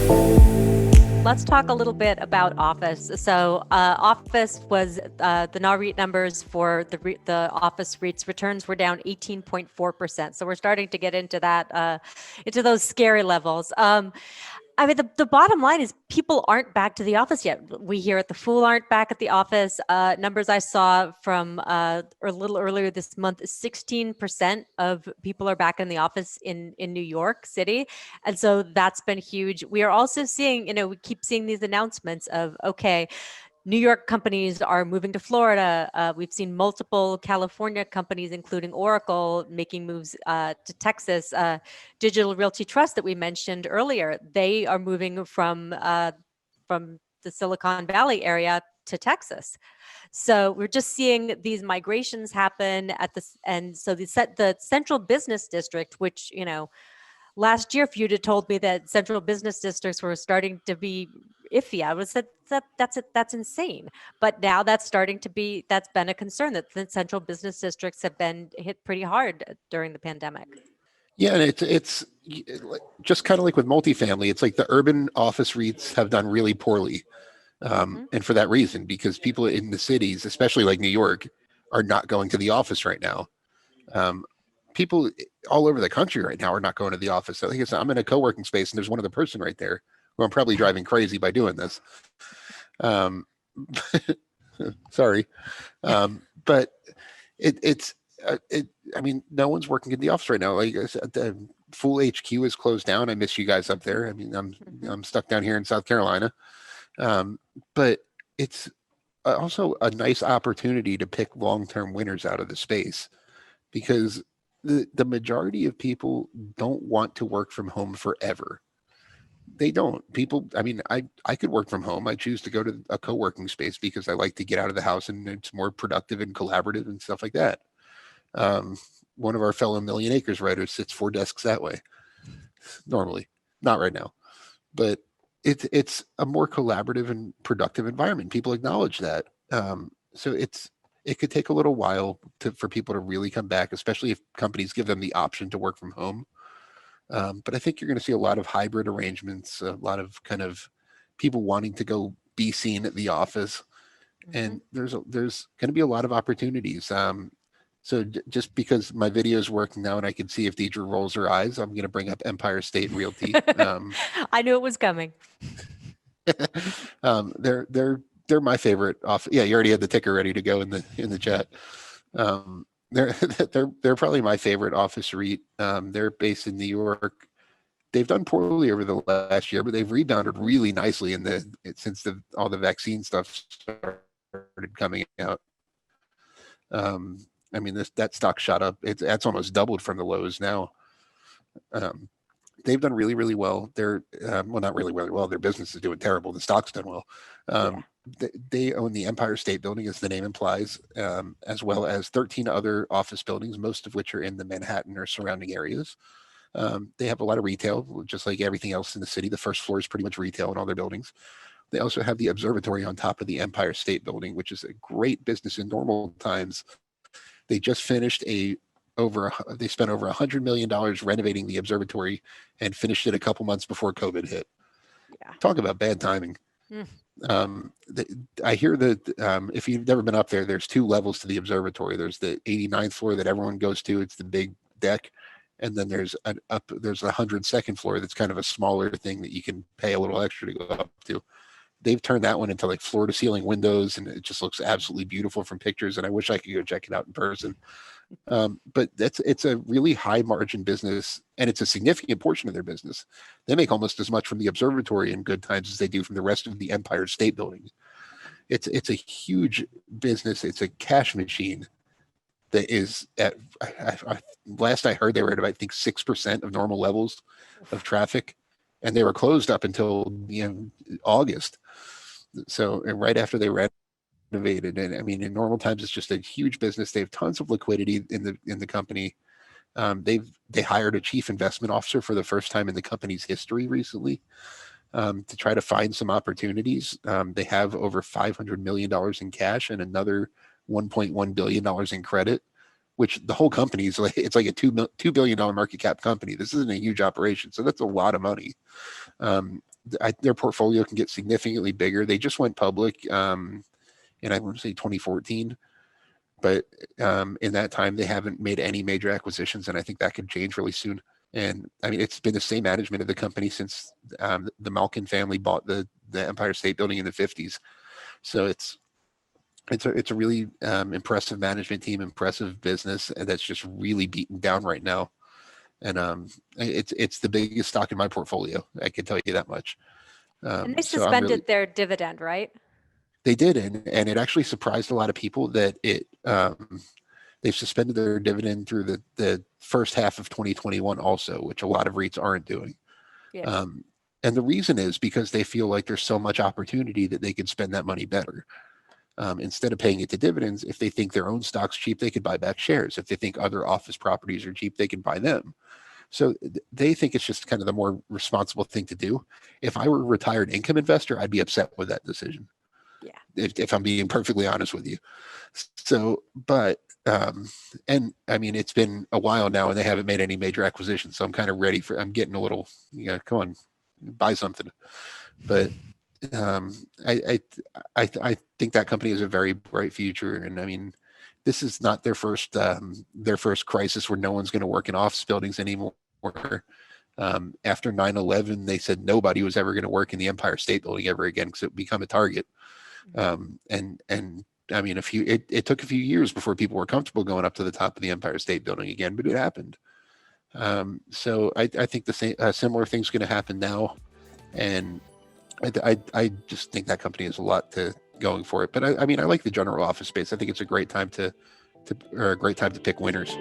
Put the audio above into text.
Let's talk a little bit about Office. So, Office was the NAREIT numbers for the Office REITs returns were down 18.4%. So we're starting to get into that into those scary levels. I mean, the bottom line is people aren't back to the office yet. We here at the Fool aren't back at the office. Numbers I saw from a little earlier this month, 16% of people are back in the office in New York City. And so that's been huge. We are also seeing, we keep seeing these announcements of, okay, New York companies are moving to Florida. We've seen multiple California companies, including Oracle, making moves to Texas. Digital Realty Trust that we mentioned earlier, they are moving from the Silicon Valley area to Texas. So we're just seeing these migrations happen at this, and so the central business district, which last year, if you'd have told me that central business districts were starting to be iffy, I would have said that's insane. But now that's been a concern that the central business districts have been hit pretty hard during the pandemic. Yeah, and it's just kind of like with multifamily. It's like the urban office REITs have done really poorly, and for that reason, because people in the cities, especially like New York, are not going to the office right now. People all over the country right now are not going to the office. I think I'm in a co-working space and there's one other person right there who I'm probably driving crazy by doing this. Sorry. But I mean, no one's working in the office right now. Like I said, the Fool HQ is closed down. I miss you guys up there. I mean, I'm stuck down here in South Carolina. But it's also a nice opportunity to pick long-term winners out of the space, because the majority of people don't want to work from home forever. They don't. People, I mean, I could work from home. I choose to go to a co-working space because I like to get out of the house and it's more productive and collaborative and stuff like that. One of our fellow Million Acres writers sits 4 desks that way normally, not right now, but it's a more collaborative and productive environment. People acknowledge that. So it could take a little while for people to really come back, especially if companies give them the option to work from home. But I think you're going to see a lot of hybrid arrangements, a lot of kind of people wanting to go be seen at the office, and there's going to be a lot of opportunities. So just because my video is working now and I can see if Deidre rolls her eyes, I'm going to bring up Empire State Realty. I knew it was coming. They're my favorite off. Yeah, you already had the ticker ready to go in the chat. They're probably my favorite office REIT. They're based in New York. They've done poorly over the last year, but they've rebounded really nicely since all the vaccine stuff started coming out. I mean, that stock shot up. That's almost doubled from the lows now. They've done really, really well. They're well, not really, really well. Their business is doing terrible. The stock's done well. They own the Empire State Building, as the name implies, as well as 13 other office buildings, most of which are in the Manhattan or surrounding areas. They have a lot of retail, just like everything else in the city. The first floor is pretty much retail in all their buildings. They also have the observatory on top of the Empire State Building, which is a great business in normal times. They just finished they spent over $100 million renovating the observatory and finished it a couple months before COVID hit. Yeah. Talk about bad timing. I hear that if you've never been up there, there's 2 levels to the observatory. There's the 89th floor that everyone goes to. It's the big deck. And then there's a 102nd floor that's kind of a smaller thing that you can pay a little extra to go up to. They've turned that one into like floor to ceiling windows, and it just looks absolutely beautiful from pictures. And I wish I could go check it out in person. But it's a really high margin business, and it's a significant portion of their business. They make almost as much from the observatory in good times as they do from the rest of the Empire State Building. It's a huge business. It's a cash machine that is at, last I heard, they were at about, I think, 6% of normal levels of traffic, and they were closed up until August. So, and right after they renovated, and I mean, in normal times, it's just a huge business. They have tons of liquidity in the company. They hired a chief investment officer for the first time in the company's history recently, to try to find some opportunities. They have over $500 million in cash and another $1.1 billion in credit, which the whole company is like, it's like a $2 billion market cap company. This isn't a huge operation. So that's a lot of money. their portfolio can get significantly bigger. They just went public in, I want to say 2014, but in that time they haven't made any major acquisitions, and I think that could change really soon. And I mean, it's been the same management of the company since the Malkin family bought the Empire State Building in the 50s. So it's a really impressive management team, impressive business, and that's just really beaten down right now. And it's the biggest stock in my portfolio. I can tell you that much. And they So I'm suspended really, their dividend, right? they did, and it actually surprised a lot of people that they've suspended their dividend through the first half of 2021 also, which a lot of REITs aren't doing. Yeah. And the reason is because they feel like there's so much opportunity that they could spend that money better. Instead of paying it to dividends, if they think their own stock's cheap, they could buy back shares. If they think other office properties are cheap, they can buy them. So they think it's just kind of the more responsible thing to do. If I were a retired income investor, I'd be upset with that decision. Yeah. If I'm being perfectly honest with you. So, but, and I mean, it's been a while now and they haven't made any major acquisitions. So I'm kind of ready I'm getting a little, come on, buy something. But I think that company has a very bright future. And I mean, this is not their first crisis where no one's going to work in office buildings anymore. After 9/11, they said nobody was ever going to work in the Empire State Building ever again because it would become a target. And I mean, it took a few years before people were comfortable going up to the top of the Empire State Building again, but it happened. So I think the same similar thing's going to happen now, and I just think that company has a lot to going for it. But I mean, I like the general office space. I think it's a great time to pick winners.